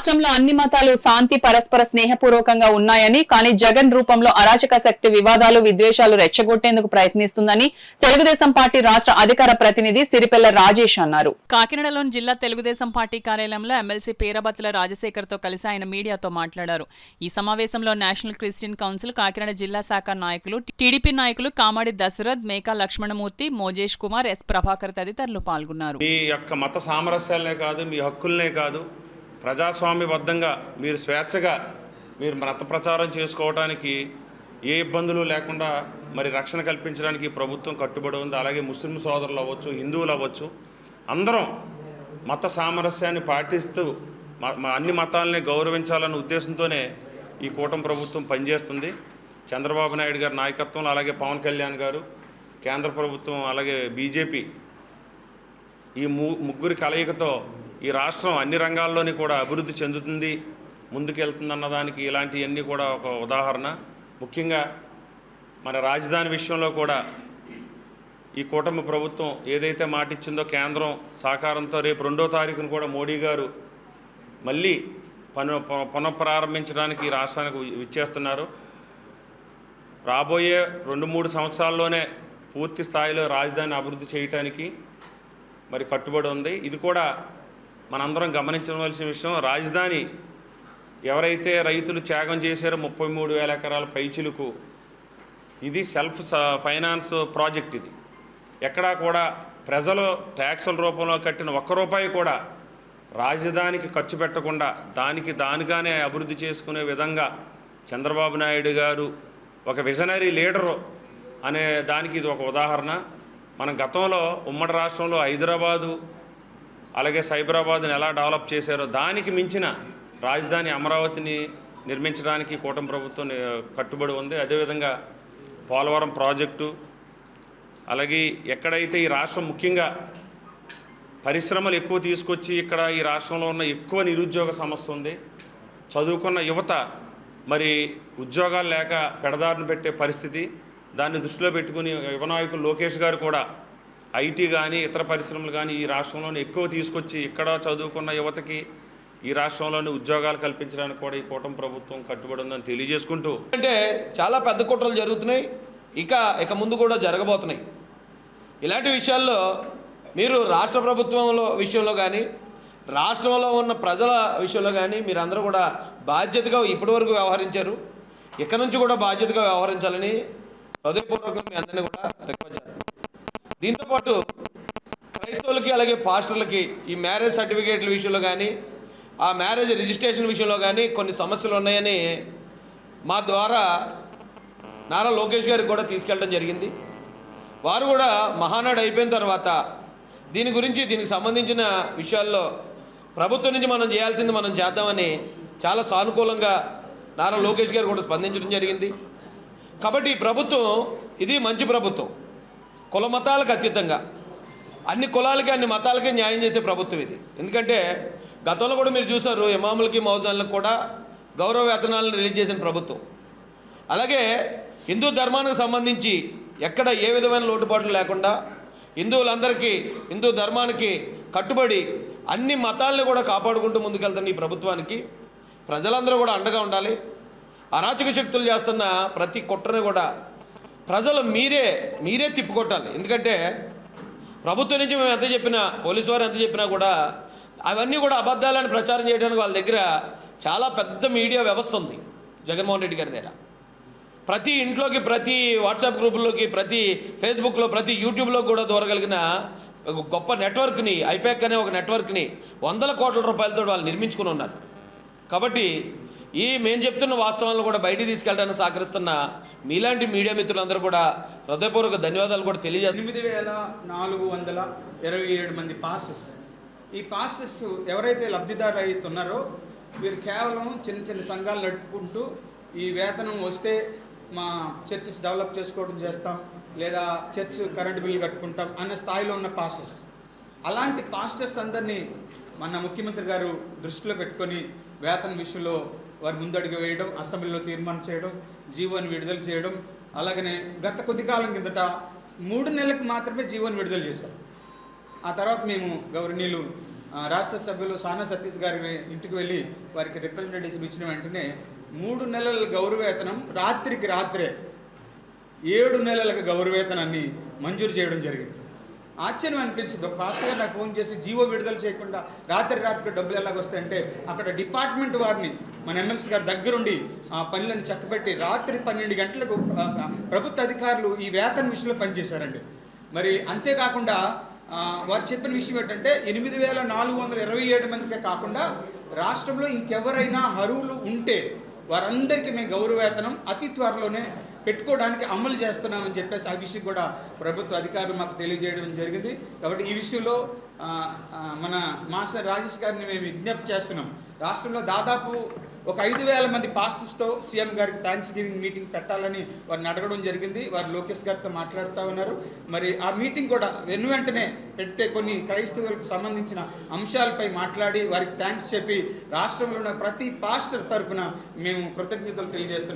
రాష్ట్రంలో అన్ని మతాలు శాంతి పరస్పర స్నేహపూర్వకంగా ఉన్నాయని, కానీ జగన్ రూపంలో అరాచక శక్తి వివాదాలు విద్వేషాలు రెచ్చగొట్టేందుకు ప్రయత్నిస్తుందని తెలుగుదేశం పార్టీ రాష్ట్ర అధికార ప్రతినిధి సిరిపెల్ల రాజేష్ అన్నారు. కాకినాడలోని జిల్లా తెలుగుదేశం పార్టీ కార్యాలయంలో ఎమ్మెల్సీ పేరబత్తుల రాజశేఖర్ తో కలిసి ఆయన మీడియాతో మాట్లాడారు. ఈ సమావేశంలో నేషనల్ క్రిస్టియన్ కౌన్సిల్ కాకినాడ జిల్లా శాఖ నాయకులు, టీడీపీ నాయకులు కామాడి దశరథ్, మేకా లక్ష్మణమూర్తి, మోజేష్ కుమార్, ఎస్ ప్రభాకర్ తదితరులు పాల్గొన్నారు. మీ యొక్క మత సామరస్యాలనే కాదు, మీ హక్కులనే కాదు, ప్రజాస్వామ్యబద్ధంగా మీరు స్వేచ్ఛగా మీరు మత ప్రచారం చేసుకోవడానికి ఏ ఇబ్బందులు లేకుండా మరి రక్షణ కల్పించడానికి ప్రభుత్వం కట్టుబడి ఉంది. అలాగే ముస్లిం సోదరులు అవ్వచ్చు, హిందువులు అవ్వచ్చు, అందరం మత సామరస్యాన్ని పాటిస్తూ అన్ని మతాలని గౌరవించాలన్న ఉద్దేశంతోనే ఈ కూటమి ప్రభుత్వం పనిచేస్తుంది. చంద్రబాబు నాయుడు గారి నాయకత్వంలో, అలాగే పవన్ కళ్యాణ్ గారు, కేంద్ర ప్రభుత్వం, అలాగే బీజేపీ, ఈ ముగ్గురి కలయికతో ఈ రాష్ట్రం అన్ని రంగాల్లోని కూడా అభివృద్ధి చెందుతుంది, ముందుకెళ్తుందన్న దానికి ఇలాంటివన్నీ కూడా ఒక ఉదాహరణ. ముఖ్యంగా మన రాజధాని విషయంలో కూడా ఈ కూటమి ప్రభుత్వం ఏదైతే మాట ఇచ్చిందో కేంద్రం సహకారంతో రేపు 2వ తారీఖున కూడా మోడీ గారు మళ్ళీ పునఃప్రారంభించడానికి ఈ రాష్ట్రానికి విచ్చేస్తున్నారు. రాబోయే 2-3 సంవత్సరాల్లోనే పూర్తి స్థాయిలో రాజధాని అభివృద్ధి చేయడానికి మరి కట్టుబడి ఉంది. ఇది కూడా మనందరం గమనించవలసిన విషయం. రాజధాని ఎవరైతే రైతులు త్యాగం చేశారో 33,000 ఎకరాల పైచిలుకు, ఇది సెల్ఫ్ ఫైనాన్స్ ప్రాజెక్ట్. ఇది ఎక్కడా కూడా ప్రజలు ట్యాక్సుల రూపంలో కట్టిన ₹1 కూడా రాజధానికి ఖర్చు పెట్టకుండా దానిగానే అభివృద్ధి చేసుకునే విధంగా చంద్రబాబు నాయుడు గారు ఒక విజనరీ లీడరు అనే దానికి ఇది ఒక ఉదాహరణ. మనం గతంలో ఉమ్మడి రాష్ట్రంలో హైదరాబాదు అలాగే సైబరాబాద్ని ఎలా డెవలప్ చేశారో దానికి మించిన రాజధాని అమరావతిని నిర్మించడానికి కూటమి ప్రభుత్వం కట్టుబడి ఉంది. అదేవిధంగా పోలవరం ప్రాజెక్టు, అలాగే ఎక్కడైతే ఈ రాష్ట్రం ముఖ్యంగా పరిశ్రమలు ఎక్కువ తీసుకొచ్చి ఇక్కడ ఈ రాష్ట్రంలో ఉన్న ఎక్కువ నిరుద్యోగ సమస్య ఉంది. చదువుకున్న యువత మరి ఉద్యోగాలు లేక పెడదారిన పెట్టే పరిస్థితి. దాన్ని దృష్టిలో పెట్టుకుని యువ నాయకులు లోకేష్ గారు కూడా ఐటీ కానీ ఇతర పరిశ్రమలు కానీ ఈ రాష్ట్రంలోనే ఎక్కువ తీసుకొచ్చి ఇక్కడ చదువుకున్న యువతకి ఈ రాష్ట్రంలోని ఉద్యోగాలు కల్పించడానికి కూడా ఈ కూటమి ప్రభుత్వం కట్టుబడి ఉందని తెలియజేసుకుంటూ, అంటే చాలా పెద్ద కుట్రలు జరుగుతున్నాయి, ఇక ముందు కూడా జరగబోతున్నాయి. ఇలాంటి విషయాల్లో మీరు రాష్ట్ర ప్రభుత్వంలో విషయంలో కానీ రాష్ట్రంలో ఉన్న ప్రజల విషయంలో కానీ మీరందరూ కూడా బాధ్యతగా ఇప్పటివరకు వ్యవహరించారు. ఇక నుంచి కూడా బాధ్యతగా వ్యవహరించాలని హృదయపూర్వకంగా మీ అందరినీ కూడా రిక్వెస్ట్ చేస్తాను. దీంతోపాటు క్రైస్తవులకి అలాగే పాస్టర్లకి ఈ మ్యారేజ్ సర్టిఫికేట్ల విషయంలో కానీ ఆ మ్యారేజ్ రిజిస్ట్రేషన్ విషయంలో కానీ కొన్ని సమస్యలు ఉన్నాయని మా ద్వారా నారా లోకేష్ గారికి కూడా తీసుకెళ్ళడం జరిగింది. వారు కూడా మహానాడు అయిపోయిన తర్వాత దీనికి సంబంధించిన విషయాల్లో ప్రభుత్వం నుంచి మనం చేయాల్సింది మనం చేద్దామని చాలా సానుకూలంగా నారా లోకేష్ గారు కూడా స్పందించడం జరిగింది. కాబట్టి ఈ ప్రభుత్వం ఇది మంచి ప్రభుత్వం. కుల మతాలకు అతీతంగా అన్ని కులాలకి అన్ని మతాలకి న్యాయం చేసే ప్రభుత్వం ఇది. ఎందుకంటే గతంలో కూడా మీరు చూసారు, ఇమాములకి మౌజాన్లకు కూడా గౌరవ వేతనాలను రిలీజ్ చేసిన ప్రభుత్వం. అలాగే హిందూ ధర్మానికి సంబంధించి ఎక్కడ ఏ విధమైన లోటుపాట్లు లేకుండా హిందువులందరికీ హిందూ ధర్మానికి కట్టుబడి అన్ని మతాలను కూడా కాపాడుకుంటూ ముందుకెళ్తున్న ఈ ప్రభుత్వానికి ప్రజలందరూ కూడా అండగా ఉండాలి. అరాచక శక్తులు చేస్తున్న ప్రతి కుట్రని కూడా ప్రజలు మీరే తిప్పికొట్టాలి. ఎందుకంటే ప్రభుత్వం నుంచి మేము ఎంత చెప్పినా, పోలీసు వారు ఎంత చెప్పినా కూడా అవన్నీ కూడా అబద్ధాలని ప్రచారం చేయడానికి వాళ్ళ దగ్గర చాలా పెద్ద మీడియా వ్యవస్థ ఉంది జగన్మోహన్ రెడ్డి గారి దగ్గర. ప్రతి ఇంట్లోకి, ప్రతి వాట్సాప్ గ్రూపుల్లోకి, ప్రతి ఫేస్బుక్లో, ప్రతి యూట్యూబ్లో కూడా దూరగలిగిన గొప్ప నెట్వర్క్ని, ఐపాక్ అనే ఒక నెట్వర్క్ని ₹100 కోట్ల వాళ్ళు నిర్మించుకుని ఉన్నారు. కాబట్టి మేము చెప్తున్న వాస్తవాలను కూడా బయటికి తీసుకెళ్ళడానికి సహకరిస్తున్న మీలాంటి మీడియా మిత్రులందరూ కూడా హృదయపూర్వక ధన్యవాదాలు కూడా తెలియజేస్తారు. 8,427 మంది పాసెస్. ఈ పాసెస్ ఎవరైతే లబ్ధిదారులు అవుతున్నారో వీరు కేవలం చిన్న సంఘాలు నడుపుకుంటూ ఈ వేతనం వస్తే మా చర్చెస్ డెవలప్ చేసుకోవడం చేస్తాం, లేదా చర్చ్ కరెంటు బిల్లు కట్టుకుంటాం అన్న స్థాయిలో ఉన్న పాస్టర్స్. అలాంటి పాస్టర్స్ అందరినీ మన ముఖ్యమంత్రి గారు దృష్టిలో పెట్టుకొని వేతన విషయంలో వారి ముందడుగు వేయడం, అసెంబ్లీలో తీర్మానం చేయడం, జీవోని విడుదల చేయడం. అలాగనే గత కొద్ది కాలం కిందట 3 నెలలకు మాత్రమే జీవోని విడుదల చేశారు. ఆ తర్వాత మేము గౌరవనీయులు రాష్ట్ర సభ్యులు సానా సతీష్ గారి ఇంటికి వెళ్ళి వారికి రిప్రజెంటేటివ్స్ ఇచ్చిన వెంటనే 3 నెలల గౌరవేతనం రాత్రికి రాత్రే 7 నెలలకు గౌరవేతనాన్ని మంజూరు చేయడం జరిగింది. ఆశ్చర్యం అనిపించింది. ఒక పాస్టర్ గారు నాకు ఫోన్ చేసి జీవో విడుదల చేయకుండా రాత్రికి డబ్బులు ఎలాగొస్తాయంటే అక్కడ డిపార్ట్మెంట్ వారిని మన ఎమ్మెల్సీ గారి దగ్గరుండి ఆ పనులను చక్కబెట్టి రాత్రి 12 గంటలకు ప్రభుత్వ అధికారులు ఈ వేతన విషయంలో పనిచేశారండి. మరి అంతేకాకుండా వారు చెప్పిన విషయం ఏంటంటే 8,427 మందికే కాకుండా రాష్ట్రంలో ఇంకెవరైనా అర్హులు ఉంటే వారందరికీ మేము గౌరవవేతనం అతి త్వరలోనే పెట్టుకోవడానికి అమలు చేస్తున్నామని చెప్పేసి ఆ విషయం కూడా ప్రభుత్వ అధికారులు మాకు తెలియజేయడం జరిగింది. కాబట్టి ఈ విషయంలో మన మాస్టర్ రాజేష్ గారిని మేము విజ్ఞప్తి చేస్తున్నాం. రాష్ట్రంలో దాదాపు ఒక 5,000 మంది పాస్టర్స్తో సీఎం గారికి థ్యాంక్స్ గివింగ్ మీటింగ్ పెట్టాలని వారిని అడగడం జరిగింది. వారు లోకేష్ గారితో మాట్లాడుతూ ఉన్నారు. మరి ఆ మీటింగ్ కూడా వెంటనే పెడితే కొన్ని క్రైస్తవులకు సంబంధించిన అంశాలపై మాట్లాడి వారికి థ్యాంక్స్ చెప్పి రాష్ట్రంలో ఉన్న ప్రతి పాస్టర్ తరఫున మేము కృతజ్ఞతలు తెలియజేస్తున్నాం.